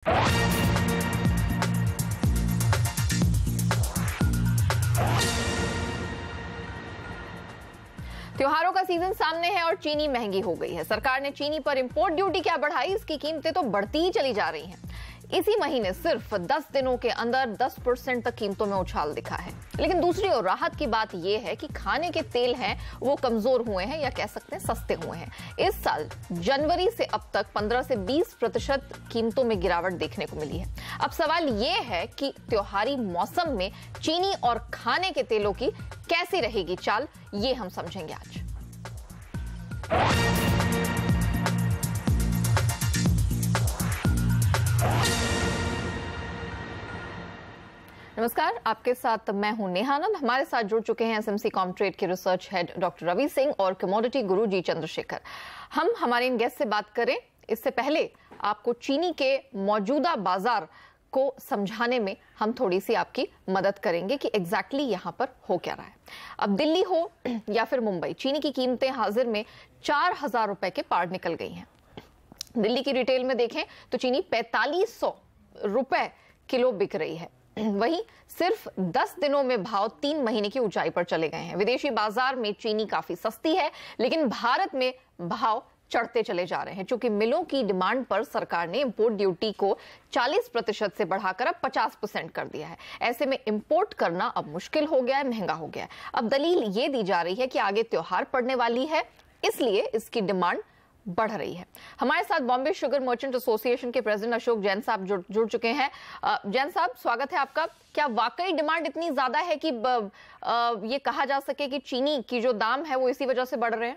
त्योहारों का सीजन सामने है और चीनी महंगी हो गई है। सरकार ने चीनी पर इंपोर्ट ड्यूटी क्या बढ़ाई, इसकी कीमतें तो बढ़ती ही चली जा रही हैं। इसी महीने सिर्फ 10 दिनों के अंदर 10% तक कीमतों में उछाल दिखा है। लेकिन दूसरी ओर राहत की बात यह है कि खाने के तेल हैं वो कमजोर हुए हैं, या कह सकते हैं सस्ते हुए हैं। इस साल जनवरी से अब तक 15 से 20% कीमतों में गिरावट देखने को मिली है। अब सवाल यह है कि त्योहारी मौसम में चीनी और खाने के तेलों की कैसी रहेगी चाल, ये हम समझेंगे आज। नमस्कार, आपके साथ मैं हूं नेहा आनंद। हमारे साथ जुड़ चुके हैं एसएमसी कॉमट्रेड के research head doctor Ravi Singh और कमोडिटी गुरु जी चंद्रशेखर। हम हमारे इन गेस्ट से बात करें इससे पहले आपको चीनी के मौजूदा बाजार को समझाने में हम थोड़ी सी आपकी मदद करेंगे कि एग्जैक्टली यहां पर हो क्या रहा है। अब दिल्ली हो या फिर मुंबई, चीनी की कीमतें हाजिर में 4000 रुपए के पार निकल गई हैं। दिल्ली की रिटेल में देखें तो चीनी 4500 रुपए किलो बिक रही है। वहीं सिर्फ 10 दिनों में भाव 3 महीने की ऊंचाई पर चले गए हैं। विदेशी बाजार में चीनी काफी सस्ती है, लेकिन भारत में भाव चढ़ते चले जा रहे हैं। चूंकि मिलों की डिमांड पर सरकार ने इंपोर्ट ड्यूटी को 40% से बढ़ाकर अब 50% कर दिया है। ऐसे में इंपोर्ट करना अब मुश्किल हो गया है, महंगा हो गया है। अब दलील ये दी जा रही है कि आगे त्योहार पड़ने वाली है, इसलिए इसकी डिमांड बढ़ रही है। हमारे साथ बॉम्बे शुगर मर्चेंट एसोसिएशन के प्रेसिडेंट अशोक जैन साहब जुड़ चुके हैं। जैन साहब, स्वागत है आपका। क्या वाकई डिमांड इतनी ज्यादा है कि ये कहा जा सके कि चीनी की जो दाम है वो इसी वजह से बढ़ रहे हैं?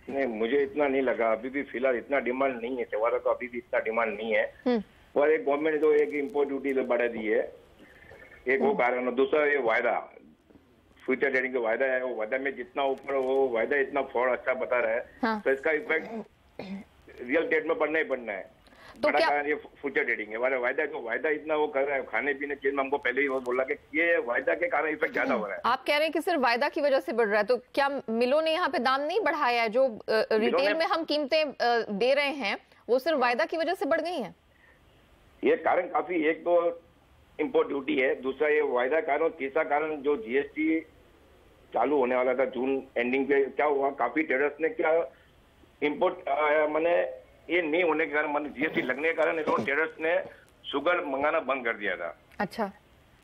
नहीं, मुझे इतना नहीं लगा। अभी भी फिलहाल इतना डिमांड नहीं है, त्योहारों का अभी भी इतना डिमांड नहीं है। और एक गवर्नमेंट ने जो एक इम्पोर्ट ड्यूटी बढ़ा दी है, एक वो कारण, दूसरा ये वायदा, फ्यूचर ट्रेडिंग का वायदा है, वो वायदा में जितना ऊपर वो वायदा इतना फॉर अच्छा बता रहा है। हाँ। तो इसका इफेक्ट रियल डेट में पड़ना ही पड़ना है। तो बड़ा कारण ये फ्यूचर ट्रेडिंग है। वायदा जो वायदा इतना वो कर रहा है खाने पीने चीज में, हमको पहले ही वो बोला कि ये वायदा के कारण इफेक्ट ज्यादा हो रहा है। आप कह रहे हैं कि सिर्फ वायदा की वजह से बढ़ रहा है, तो क्या मिलों ने यहाँ पे दाम नहीं बढ़ाया है? जो रिटेल में हम कीमतें दे रहे हैं वो सिर्फ वायदा की वजह से बढ़ गई है? ये कारण काफी, एक तो इम्पोर्ट ड्यूटी है, दूसरा ये वायदा कारण, तीसरा कारण जो जीएसटी चालू होने वाला था जून एंडिंग पे, क्या हुआ, काफी ट्रेडर्स ने क्या इंपोर्ट मैंने ये नहीं होने के कारण, मैंने जीएसटी लगने के कारण ट्रेडर्स ने शुगर मंगाना बंद कर दिया था। अच्छा।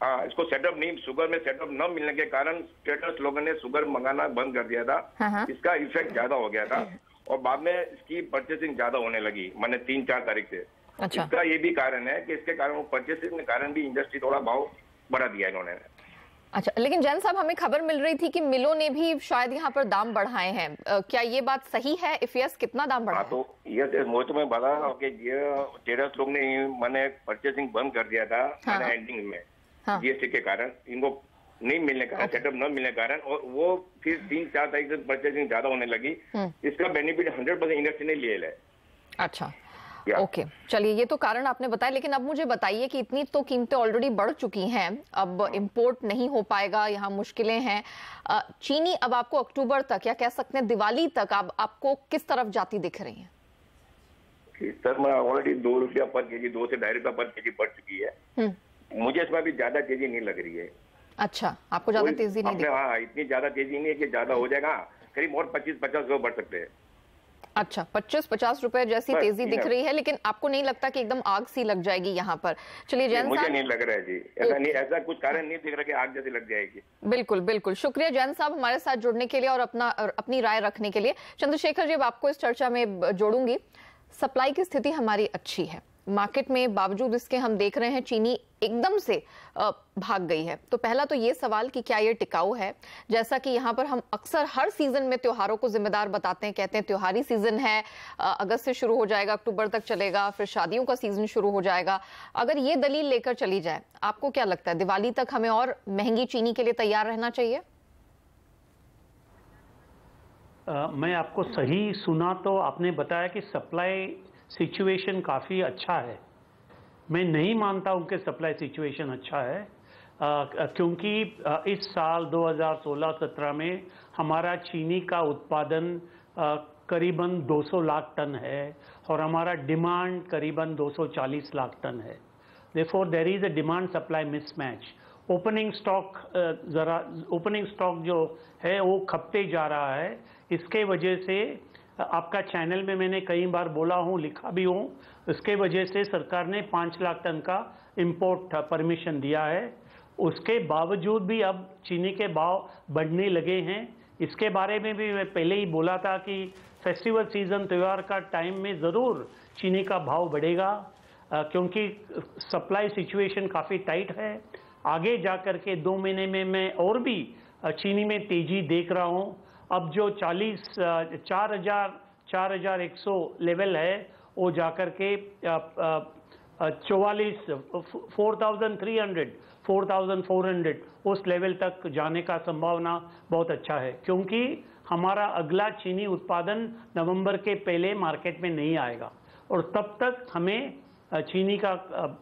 हाँ, इसको सेटअप नहीं, शुगर में सेटअप न मिलने के कारण ट्रेडर्स लोगों ने शुगर मंगाना बंद कर दिया था। हाँ। इसका इफेक्ट ज्यादा हो गया था और बाद में इसकी परचेसिंग ज्यादा होने लगी, मैंने 3-4 तारीख से। अच्छा। इसका ये भी कारण है कि इसके कारण, परचेसिंग के कारण भी इंडस्ट्री थोड़ा भाव बढ़ा दिया इन्होंने। अच्छा, लेकिन जैन साहब, हमें खबर मिल रही थी कि मिलों ने भी शायद यहाँ पर दाम बढ़ाए हैं। क्या ये बात सही है? इफ यस, कितना दाम बढ़ा? तो ये मुझे तो मैं बता रहा हूँ कि ये ट्रेडर्स लोग ने मैंने परचेसिंग बंद कर दिया था। हाँ। मैंने एंडिंग में जीएसटी के कारण, इनको नहीं मिलने का, सेटअप न मिलने के कारण, और वो फिर 3-4 तारीख से परचेसिंग ज्यादा होने लगी। इसका बेनिफिट 100% इंडस्ट्री ने लिया है। अच्छा, ओके, चलिए, ये तो कारण आपने बताया। लेकिन अब मुझे बताइए कि इतनी तो कीमतें ऑलरेडी बढ़ चुकी हैं, अब इंपोर्ट नहीं हो पाएगा, यहाँ मुश्किलें हैं। चीनी अब आपको अक्टूबर तक, या कह सकते हैं दिवाली तक, आपको किस तरफ जाती दिख रही है? सर, मैं ऑलरेडी 2 रुपया पर केजी, 2 से 2.5 रुपया पर केजी बढ़ चुकी है। मुझे इसमें अभी ज्यादा तेजी नहीं लग रही है। अच्छा, आपको ज्यादा तेजी नहीं? हाँ, इतनी ज्यादा तेजी नहीं है कि ज्यादा हो जाएगा, करीब और 25-50 रुपए बढ़ सकते हैं। अच्छा, 25-50 रुपए जैसी तेजी दिख रही है, लेकिन आपको नहीं लगता कि एकदम आग सी लग जाएगी यहाँ पर? चलिए जैन साहब, मुझे नहीं लग रहा है जी, ऐसा कुछ कारण नहीं दिख रहा कि आग जैसी लग जाएगी। बिल्कुल बिल्कुल, शुक्रिया जैन साहब हमारे साथ जुड़ने के लिए और अपनी राय रखने के लिए। चंद्रशेखर जी, अब आपको इस चर्चा में जोड़ूंगी। सप्लाई की स्थिति हमारी अच्छी है मार्केट में, बावजूद इसके हम देख रहे हैं चीनी एकदम से भाग गई है। तो पहला तो ये सवाल कि क्या ये टिकाऊ है? जैसा कि यहाँ पर हम अक्सर हर सीजन में त्योहारों को जिम्मेदार बताते हैं, कहते हैं त्योहारी सीजन है, अगस्त से शुरू हो जाएगा, अक्टूबर तक चलेगा, फिर शादियों का सीजन शुरू हो जाएगा। अगर ये दलील लेकर चली जाए, आपको क्या लगता है दिवाली तक हमें और महंगी चीनी के लिए तैयार रहना चाहिए? मैं आपको सही सुना तो आपने बताया कि सप्लाई सिचुएशन काफ़ी अच्छा है। मैं नहीं मानता हूं कि सप्लाई सिचुएशन अच्छा है, क्योंकि इस साल 2016-17 में हमारा चीनी का उत्पादन करीबन 200 लाख टन है और हमारा डिमांड करीबन 240 लाख टन है। Therefore, there is a demand supply mismatch. Opening stock जो है वो खपते जा रहा है। इसके वजह से आपका चैनल में मैंने कई बार बोला हूँ, लिखा भी हूँ, इसके वजह से सरकार ने 5 लाख टन का इंपोर्ट परमिशन दिया है। उसके बावजूद भी अब चीनी के भाव बढ़ने लगे हैं। इसके बारे में भी मैं पहले ही बोला था कि फेस्टिवल सीजन, त्यौहार का टाइम में ज़रूर चीनी का भाव बढ़ेगा, क्योंकि सप्लाई सिचुएशन काफ़ी टाइट है। आगे जा कर के 2 महीने में मैं और भी चीनी में तेज़ी देख रहा हूँ। अब जो 4,100 लेवल है वो जा कर के 4,300, 4,400 उस लेवल तक जाने का संभावना बहुत अच्छा है, क्योंकि हमारा अगला चीनी उत्पादन नवंबर के पहले मार्केट में नहीं आएगा और तब तक हमें चीनी का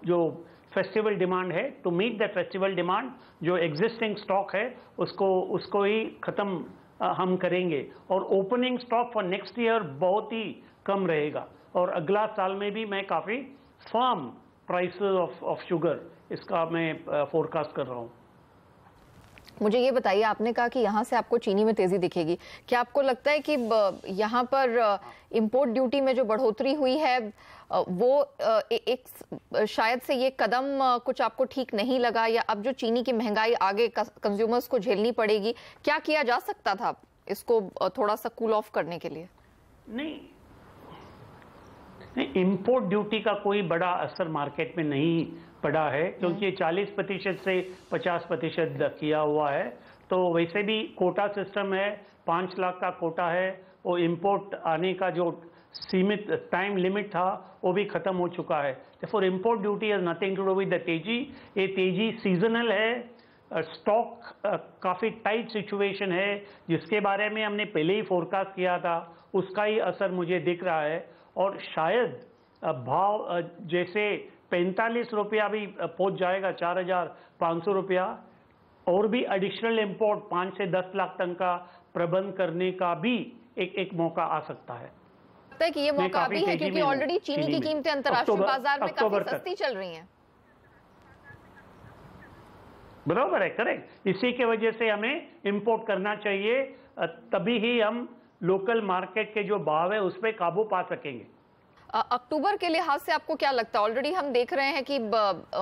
जो फेस्टिवल डिमांड है, to meet the festival demand, जो एग्जिस्टिंग स्टॉक है उसको ही ख़त्म हम करेंगे। और opening stock for next year बहुत ही कम रहेगा और अगला साल में भी मैं काफ़ी फर्म प्राइसेस ऑफ शुगर इसका मैं फोरकास्ट कर रहा हूँ। मुझे ये बताइए, आपने कहा कि यहाँ से आपको चीनी में तेजी दिखेगी, क्या आपको लगता है कि यहाँ पर इंपोर्ट ड्यूटी में जो बढ़ोतरी हुई है वो एक शायद से ये कदम कुछ आपको ठीक नहीं लगा, या अब जो चीनी की महंगाई आगे कंज्यूमर्स को झेलनी पड़ेगी, क्या किया जा सकता था इसको थोड़ा सा कूल ऑफ करने के लिए? नहीं, इंपोर्ट ड्यूटी का कोई बड़ा असर मार्केट में नहीं पड़ा है, क्योंकि 40% से 50% किया हुआ है। तो वैसे भी कोटा सिस्टम है, 5 लाख का कोटा है, वो इंपोर्ट आने का जो सीमित टाइम लिमिट था वो भी खत्म हो चुका है। For import duty has nothing to do with the तेजी। ये तेजी सीजनल है, स्टॉक काफ़ी टाइट सिचुएशन है जिसके बारे में हमने पहले ही फोरकास्ट किया था, उसका ही असर मुझे दिख रहा है। और शायद भाव जैसे 45 रुपया भी पहुंच जाएगा, 4,500 रुपया, और भी एडिशनल इंपोर्ट 5 से 10 लाख टन का प्रबंध करने का भी एक मौका आ सकता है। लगता है कि ये मौका भी है, क्योंकि ऑलरेडी चीनी की कीमतें अंतर्राष्ट्रीय बाजार में काफी सस्ती चल रही हैं। बराबर है, करेक्ट। इसी के वजह से हमें इंपोर्ट करना चाहिए, तभी ही हम लोकल मार्केट के जो भाव है उस पर काबू पा सकेंगे। अक्टूबर के लिहाज से आपको क्या लगता है? ऑलरेडी हम देख रहे हैं कि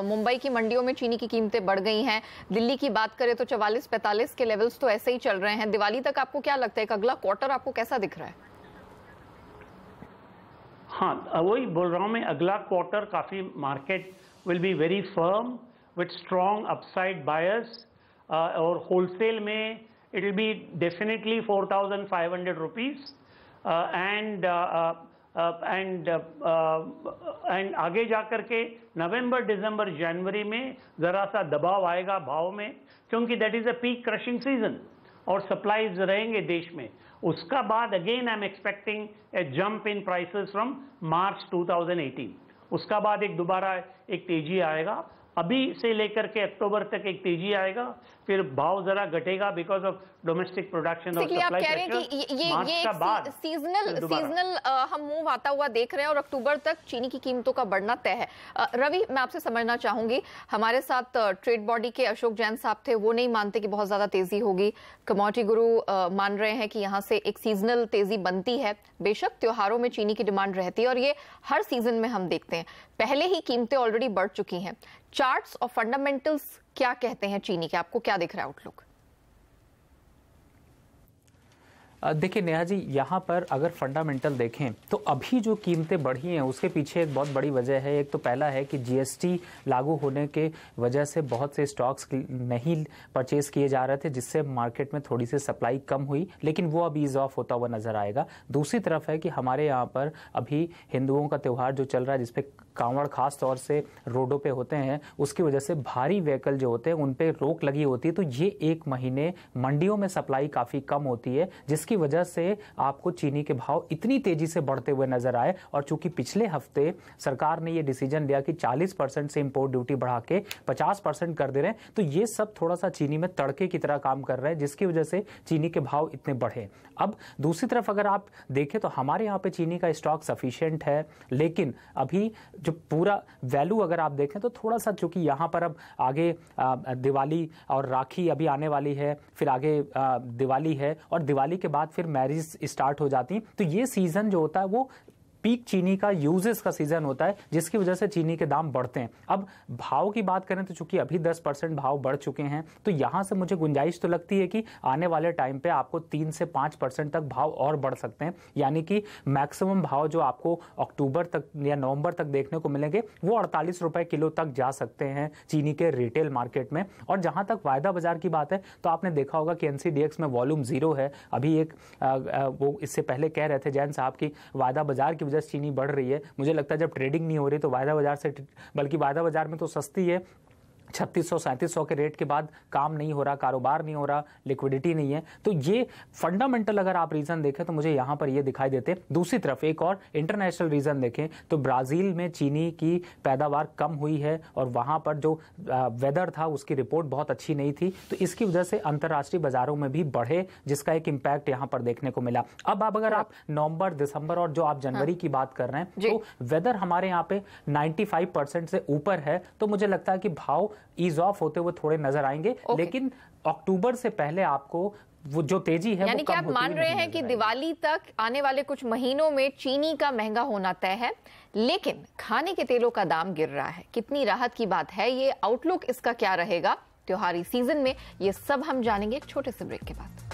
मुंबई की मंडियों में चीनी की कीमतें बढ़ गई हैं। दिल्ली की बात करें तो 44-45 के लेवल्स तो ऐसे ही चल रहे हैं। दिवाली तक आपको क्या लगता है कि अगला क्वार्टर आपको कैसा दिख रहा है? हाँ, वही बोल रहा हूँ मैं, अगला क्वार्टर काफ़ी market will be very firm with strong upside buyers, और होलसेल में it will be definitely 4,500 rupees, and आगे जा कर के नवंबर, दिसंबर, जनवरी में ज़रा सा दबाव आएगा भाव में, क्योंकि that is a peak crushing season और सप्लाईज रहेंगे देश में। उसका बाद again I am expecting a jump in prices from March 2018। उसका बाद दोबारा एक तेजी आएगा, अभी से लेकर के अक्टूबर तक एक तेजी आएगा, फिर भाव जरा घटेगा बिकॉज ऑफ डोमेस्टिक प्रोडक्शन और सप्लाई आप कह रहे हैं कि ये सीजनल हम मूव आता हुआ देख रहे हैं और अक्टूबर तक चीनी की कीमतों का बढ़ना तय है। रवि, मैं आपसे समझना चाहूंगी, हमारे साथ ट्रेड बॉडी के अशोक जैन साहब थे, वो नहीं मानते कि बहुत ज्यादा तेजी होगी। कमोडिटी गुरु मान रहे हैं कि यहाँ से एक सीजनल तेजी बनती है। बेशक त्योहारों में चीनी की डिमांड रहती है और ये हर सीजन में हम देखते हैं। पहले ही कीमतें ऑलरेडी बढ़ चुकी हैं। चार्ट्स और फंडामेंटल्स क्या कहते हैं चीनी के? आपको क्या दिख रहा है आउटलुक? देखिए नेहा जी, यहाँ पर अगर फंडामेंटल देखें तो अभी जो कीमतें बढ़ी हैं उसके पीछे एक बहुत बड़ी वजह है। एक तो पहला है कि जीएसटी लागू होने के वजह से बहुत से स्टॉक्स नहीं परचेज किए जा रहे थे, जिससे मार्केट में थोड़ी सी सप्लाई कम हुई, लेकिन वो अब ईज ऑफ होता हुआ नजर आएगा। दूसरी तरफ है कि हमारे यहाँ पर अभी हिंदुओं का त्यौहार जो चल रहा है, जिसपे कांवड़ खास तौर से रोडों पे होते हैं, उसकी वजह से भारी व्हीकल जो होते हैं उन पे रोक लगी होती है। तो ये 1 महीने मंडियों में सप्लाई काफी कम होती है, जिसकी वजह से आपको चीनी के भाव इतनी तेजी से बढ़ते हुए नजर आए। और चूंकि पिछले हफ्ते सरकार ने ये डिसीजन लिया कि 40% से इंपोर्ट ड्यूटी बढ़ा के 50% कर दे रहे हैं, तो ये सब थोड़ा सा चीनी में तड़के की तरह काम कर रहे हैं, जिसकी वजह से चीनी के भाव इतने बढ़े। अब दूसरी तरफ अगर आप देखें तो हमारे यहाँ पे चीनी का स्टॉक सफिशिएंट है, लेकिन अभी जो पूरा वैल्यू अगर आप देखें तो थोड़ा सा, चूंकि यहाँ पर अब आगे दिवाली और राखी अभी आने वाली है, फिर आगे दिवाली है और दिवाली के बाद फिर मैरिज स्टार्ट हो जाती हैं, तो ये सीजन जो होता है वो पीक चीनी का यूजेस का सीजन होता है, जिसकी वजह से चीनी के दाम बढ़ते हैं। अब भाव की बात करें तो चूंकि अभी 10% भाव बढ़ चुके हैं, तो यहां से मुझे गुंजाइश तो लगती है कि आने वाले टाइम पे आपको 3 से 5% तक भाव और बढ़ सकते हैं, यानी कि मैक्सिमम भाव जो आपको अक्टूबर तक या नवंबर तक देखने को मिलेंगे वो 48 रुपए किलो तक जा सकते हैं चीनी के रिटेल मार्केट में। और जहां तक वायदा बाजार की बात है तो आपने देखा होगा कि एनसीडीएक्स में वॉल्यूम 0 है। अभी एक वो इससे पहले कह रहे थे जैन साहब की वायदा बाजार की वजह से चीनी बढ़ रही है। मुझे लगता है जब ट्रेडिंग नहीं हो रही तो वायदा बाजार से, बल्कि वायदा बाजार में तो सस्ती है, 3600-3700 के रेट के बाद काम नहीं हो रहा, कारोबार नहीं हो रहा, लिक्विडिटी नहीं है। तो ये फंडामेंटल अगर आप रीजन देखें तो मुझे यहां पर ये दिखाई देते। दूसरी तरफ एक और इंटरनेशनल रीजन देखें तो ब्राजील में चीनी की पैदावार कम हुई है और वहां पर जो वेदर था उसकी रिपोर्ट बहुत अच्छी नहीं थी, तो इसकी वजह से अंतर्राष्ट्रीय बाजारों में भी बढ़े, जिसका एक इंपैक्ट यहां पर देखने को मिला। अब अगर आप नवंबर, दिसंबर और जो आप जनवरी की बात कर रहे हैं तो वेदर हमारे यहाँ पे 95% से ऊपर है, तो मुझे लगता है कि भाव ईज ऑफ होते हुए थोड़े नजर आएंगे। लेकिन अक्टूबर से पहले आपको वो जो तेजी है, यानी कि आप मान रहे हैं कि दिवाली तक आने वाले कुछ महीनों में चीनी का महंगा होना तय है, लेकिन खाने के तेलों का दाम गिर रहा है। कितनी राहत की बात है, ये आउटलुक इसका क्या रहेगा त्योहारी सीजन में, ये सब हम जानेंगे एक छोटे से ब्रेक के बाद।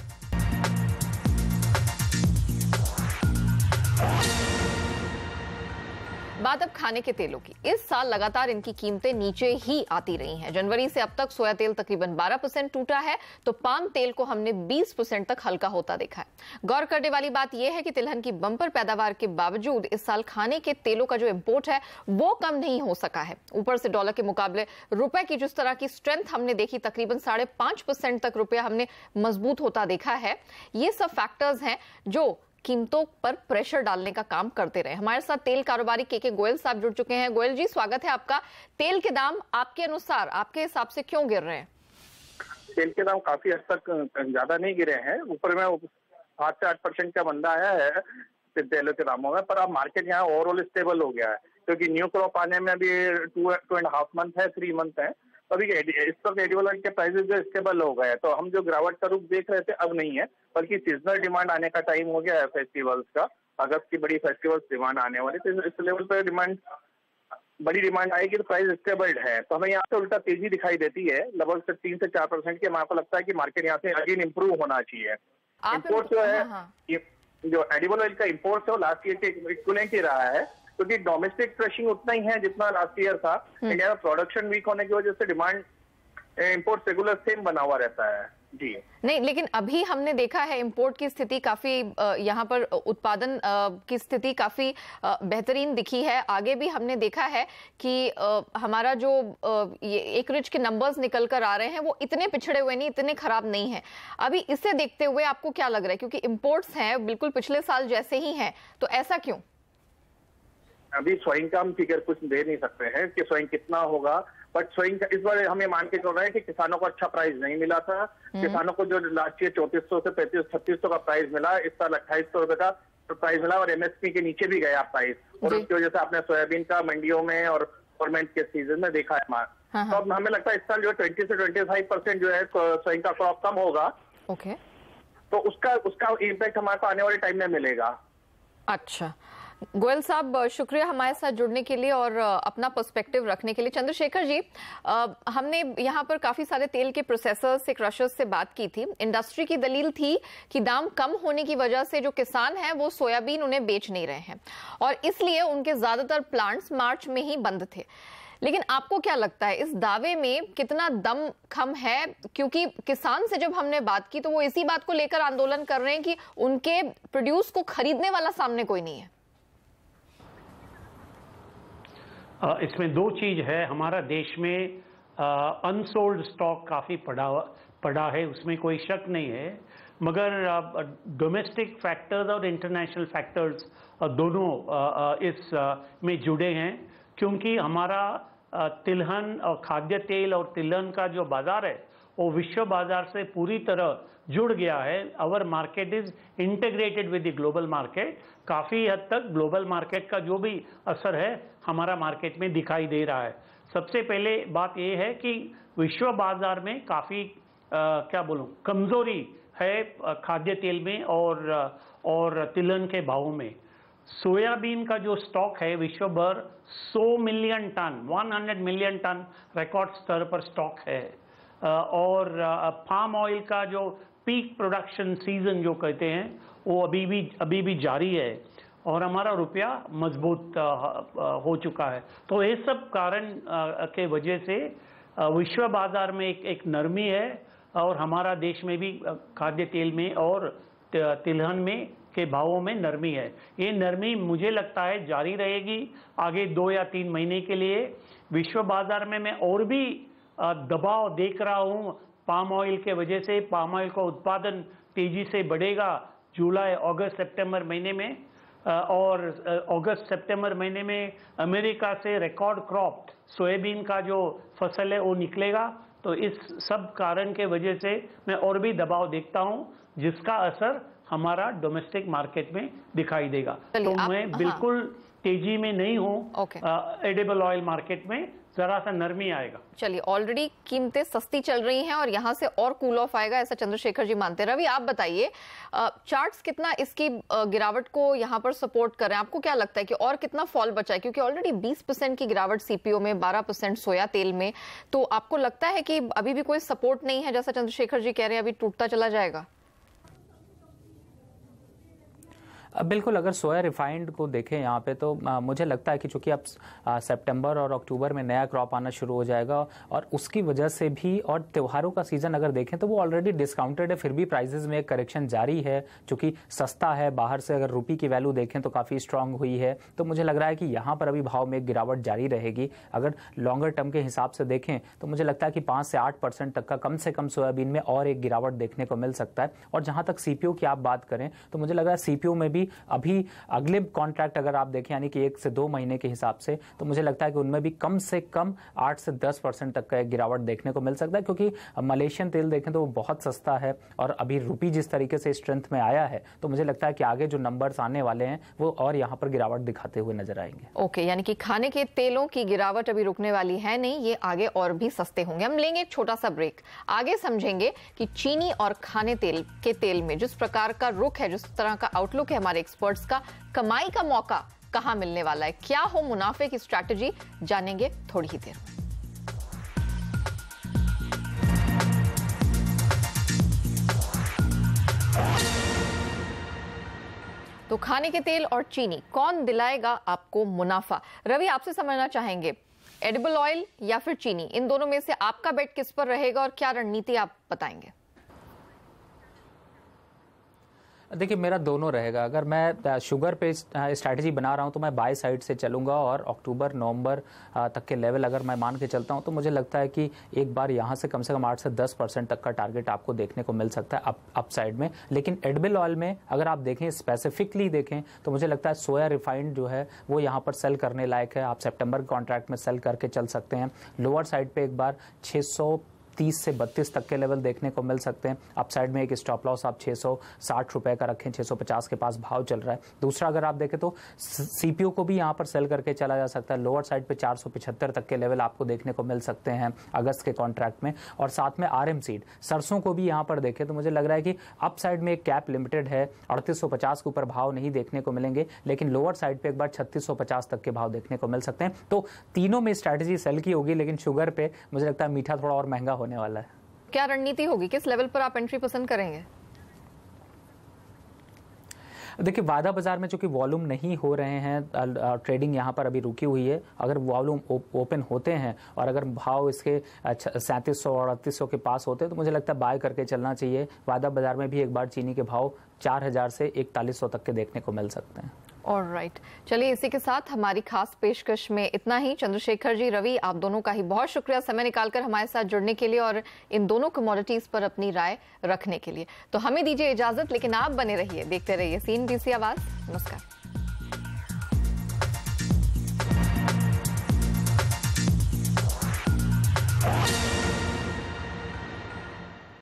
बात अब खाने के तेलों की। इस साल लगातार इनकी कीमतें नीचे ही आती रही हैं। जनवरी से अब तक सोया तेल तकरीबन 12% टूटा है, तो पाम तेल को हमने 20% तक हल्का होता देखा है। गौर करने वाली बात यह है कि तिलहन की बम्पर पैदावार के बावजूद इस साल खाने के तेलों का जो इंपोर्ट है वो कम नहीं हो सका है। ऊपर से डॉलर के मुकाबले रुपए की जिस तरह की स्ट्रेंथ हमने देखी, तकरीबन 5.5% तक रुपया हमने मजबूत होता देखा है। ये सब फैक्टर्स हैं जो कीमतों पर प्रेशर डालने का काम करते रहे। हमारे साथ तेल कारोबारी के गोयल साहब जुड़ चुके हैं। गोयल जी, स्वागत है आपका। तेल के दाम आपके अनुसार, आपके हिसाब से क्यों गिर रहे हैं? तेल के दाम काफी हद तक ज्यादा नहीं गिरे हैं, ऊपर में 7 से 8% का मंदा आया है तेलों के दामों में, पर अब मार्केट यहाँ ओवरऑल स्टेबल हो गया है, क्योंकि न्यू क्रॉप आने में अभी 2.5 मंथ है, 3 मंथ है। अभी इस वक्त एडिबल ऑयल के प्राइसेस जो स्टेबल हो गए हैं, तो हम जो गिरावट का रूप देख रहे थे अब नहीं है, बल्कि सीजनल डिमांड आने का टाइम हो गया है फेस्टिवल्स का। अगस्त की बड़ी फेस्टिवल्स डिमांड आने वाली, तो इस लेवल पर बड़ी डिमांड आएगी तो प्राइस स्टेबल्ड है, तो हमें यहाँ से उल्टा तेजी दिखाई देती है लगभग 3 से 4% की। हमारे को लगता है कि मार्केट यहाँ से अगेन इंप्रूव होना चाहिए। इम्पोर्ट जो है, जो एडिबल ऑयल का इम्पोर्ट है वो लास्ट ईयर के इक्विवेलेंट ही रहा है, क्योंकि डोमेस्टिक क्रशिंग उतना ही है जितना लास्ट ईयर था। इंडिया में प्रोडक्शन वीक होने की वजह से डिमांड इंपोर्ट रेगुलर सेम बना हुआ रहता है जी। नहीं, लेकिन अभी हमने देखा है इंपोर्ट की स्थिति काफी, यहाँ पर उत्पादन की स्थिति काफी बेहतरीन दिखी है। आगे भी हमने देखा है कि हमारा जो ये एकरेज के नंबर्स निकल कर आ रहे हैं वो इतने पिछड़े हुए नहीं, इतने खराब नहीं है। अभी इसे देखते हुए आपको क्या लग रहा है, क्योंकि इंपोर्ट्स हैं बिल्कुल पिछले साल जैसे ही हैं, तो ऐसा क्यों? अभी सोइंग का हम फिगर कुछ दे नहीं सकते हैं कि सोइंग कितना होगा, बट सोइंग इस बार हमें मान के चल रहा है कि किसानों को अच्छा प्राइस नहीं मिला था। किसानों को जो लास्ट ईयर 3400 से 3600 का प्राइस मिला, इस साल 2800 रुपए का प्राइस मिला और एमएसपी के नीचे भी गया प्राइस, और उसकी वजह से आपने सोयाबीन का मंडियों में और गवर्नमेंट के सीजन में देखा है मार। तो अब हमें लगता है इस साल जो 20 से 25% जो है सोइंग का क्रॉप कम होगा, तो उसका इम्पैक्ट हमारे को आने वाले टाइम में मिलेगा। अच्छा, गोयल साहब शुक्रिया हमारे साथ जुड़ने के लिए और अपना पर्सपेक्टिव रखने के लिए। चंद्रशेखर जी, हमने यहाँ पर काफी सारे तेल के प्रोसेसर्स से, क्रशर्स से बात की थी। इंडस्ट्री की दलील थी कि दाम कम होने की वजह से जो किसान हैं वो सोयाबीन उन्हें बेच नहीं रहे हैं और इसलिए उनके ज्यादातर प्लांट्स मार्च में ही बंद थे। लेकिन आपको क्या लगता है इस दावे में कितना दम खम है? क्योंकि किसान से जब हमने बात की तो वो इसी बात को लेकर आंदोलन कर रहे हैं कि उनके प्रोड्यूस को खरीदने वाला सामने कोई नहीं है। इसमें दो चीज है। हमारा देश में अनसोल्ड स्टॉक काफ़ी पड़ा है, उसमें कोई शक नहीं है, मगर डोमेस्टिक फैक्टर्स और इंटरनेशनल फैक्टर्स दोनों इस में जुड़े हैं, क्योंकि हमारा तिलहन और खाद्य तेल और तिलहन का जो बाजार है वो विश्व बाजार से पूरी तरह जुड़ गया है। Our market is integrated with the global market. काफ़ी हद तक ग्लोबल मार्केट का जो भी असर है हमारा मार्केट में दिखाई दे रहा है। सबसे पहले बात यह है कि विश्व बाजार में काफ़ी क्या बोलूं, कमजोरी है खाद्य तेल में और तिलहन के भावों में। सोयाबीन का जो स्टॉक है विश्व भर 100 million ton 100 million ton record स्तर पर स्टॉक है, और पाम ऑयल का जो पीक प्रोडक्शन सीजन जो कहते हैं वो अभी भी जारी है, और हमारा रुपया मजबूत हो चुका है। तो ये सब कारण के वजह से विश्व बाजार में एक नरमी है, और हमारा देश में भी खाद्य तेल में और तिलहन में के भावों में नरमी है। ये नरमी मुझे लगता है जारी रहेगी आगे 2 या 3 महीने के लिए। विश्व बाजार में मैं और भी दबाव देख रहा हूँ पाम ऑयल के वजह से। पाम ऑयल का उत्पादन तेजी से बढ़ेगा जुलाई, अगस्त, सितंबर महीने में, और अगस्त सितंबर महीने में अमेरिका से रिकॉर्ड क्रॉप सोयाबीन का जो फसल है वो निकलेगा। तो इस सब कारण के वजह से मैं और भी दबाव देखता हूं, जिसका असर हमारा डोमेस्टिक मार्केट में दिखाई देगा। तो मैं बिल्कुल तेजी में नहीं हूं। एडिबल ऑयल मार्केट में जरा सा नरमी आएगा। चलिए, ऑलरेडी कीमतें सस्ती चल रही हैं और यहां से और कूल ऑफ आएगा, ऐसा चंद्रशेखर जी मानते हैं। रवि, आप बताइए, चार्ट्स कितना इसकी गिरावट को यहां पर सपोर्ट कर रहे हैं? आपको क्या लगता है कि और कितना फॉल बचा है? क्योंकि ऑलरेडी 20% की गिरावट सीपीओ में, 12% सोया तेल में, तो आपको लगता है कि अभी भी कोई सपोर्ट नहीं है, जैसा चंद्रशेखर जी कह रहे हैं, अभी टूटता चला जाएगा? बिल्कुल, अगर सोया रिफाइंड को देखें यहाँ पे तो मुझे लगता है कि चूंकि अब सितंबर और अक्टूबर में नया क्रॉप आना शुरू हो जाएगा, और उसकी वजह से भी, और त्योहारों का सीजन अगर देखें तो वो ऑलरेडी डिस्काउंटेड है, फिर भी प्राइसेस में एक करेक्शन जारी है, चूंकि सस्ता है। बाहर से अगर रुपये की वैल्यू देखें तो काफ़ी स्ट्रांग हुई है, तो मुझे लग रहा है कि यहाँ पर अभी भाव में एक गिरावट जारी रहेगी। अगर लॉन्गर टर्म के हिसाब से देखें तो मुझे लगता है कि 5 से 8% तक का कम से कम सोयाबीन में और एक गिरावट देखने को मिल सकता है। और जहाँ तक सीपीओ की आप बात करें तो मुझे लग रहा है सीपीओ में भी अभी अगले कॉन्ट्रैक्ट अगर आप देखें, यानी कि 1 से 2 महीने के हिसाब से, तो मुझे लगता है कि उनमें भी कम से कम 8 से 10% तक का एक गिरावट देखने को मिल सकता है, क्योंकि मलेशियन तेल देखें तो वो बहुत सस्ता है, और अभी रुपी जिस तरीके से स्ट्रेंथ में आया है, तो मुझे लगता है कि आगे जो नंबर्स आने वाले हैं वो और यहाँ पर गिरावट दिखाते हुए नजर आएंगे। ओके, यानी कि खाने के तेलों की गिरावट अभी रुकने वाली है नहीं, ये आगे और भी सस्ते होंगे। हम लेंगे एक छोटा सा ब्रेक, आगे समझेंगे कि चीनी और खाने तेल के तेल में जिस प्रकार का रुख है, जिस तरह का आउटलुक है हमारे एक्सपर्ट्स का, कमाई का मौका कहां मिलने वाला है, क्या हो मुनाफे की स्ट्रैटेजी, जानेंगे थोड़ी ही देर में। तो खाने के तेल और चीनी, कौन दिलाएगा आपको मुनाफा? रवि, आपसे समझना चाहेंगे, एडिबल ऑयल या फिर चीनी, इन दोनों में से आपका बेट किस पर रहेगा और क्या रणनीति आप बताएंगे? देखिए, मेरा दोनों रहेगा। अगर मैं शुगर पे स्ट्रैटेजी बना रहा हूं तो मैं बाय साइड से चलूंगा, और अक्टूबर नवंबर तक के लेवल अगर मैं मान के चलता हूं तो मुझे लगता है कि एक बार यहां से कम 8 से 10% तक का टारगेट आपको देखने को मिल सकता है अप साइड में। लेकिन एडिबल ऑयल में अगर आप देखें, स्पेसिफिकली देखें, तो मुझे लगता है सोया रिफाइंड जो है वो यहाँ पर सेल करने लायक है। आप सितंबर कॉन्ट्रैक्ट में सेल करके चल सकते हैं। लोअर साइड पे एक बार 630 से 32 तक के लेवल देखने को मिल सकते हैं। अप साइड में एक स्टॉप लॉस आप 660 रुपए का रखें, 650 के पास भाव चल रहा है। दूसरा, अगर आप देखें तो सीपीओ को भी यहाँ पर सेल करके चला जा सकता है। लोअर साइड पे 475 तक के लेवल आपको देखने को मिल सकते हैं अगस्त के कॉन्ट्रैक्ट में। और साथ में आरएम सीड, सरसों को भी यहाँ पर देखें तो मुझे लग रहा है कि अप साइड में एक कैप लिमिटेड है, 3850 के ऊपर भाव नहीं देखने को मिलेंगे, लेकिन लोअर साइड पे एक बार 3650 तक के भाव देखने को मिल सकते हैं। तो तीनों में स्ट्रैटेजी सेल की होगी, लेकिन शुगर पे मुझे लगता है मीठा थोड़ा और महंगा होने वाला है। क्या रणनीति होगी, किस लेवल पर आप एंट्री पसंद करेंगे? देखिए, वायदा बाजार में चूंकि वॉल्यूम नहीं हो रहे हैं, ट्रेडिंग यहाँ पर अभी रुकी हुई है। अगर वॉल्यूम ओपन होते हैं और अगर भाव इसके 3700 और 3800 के पास होते हैं तो मुझे लगता है बाय करके चलना चाहिए। वायदा बाजार में भी एक बार चीनी के भाव 4000 से 4100 तक के देखने को मिल सकते हैं। ऑलराइट, चलिए इसी के साथ हमारी खास पेशकश में इतना ही। चंद्रशेखर जी, रवि, आप दोनों का ही बहुत शुक्रिया समय निकालकर हमारे साथ जुड़ने के लिए और इन दोनों कमोडिटीज पर अपनी राय रखने के लिए। तो हमें दीजिए इजाजत, लेकिन आप बने रहिए, देखते रहिए CNBC आवाज। नमस्कार।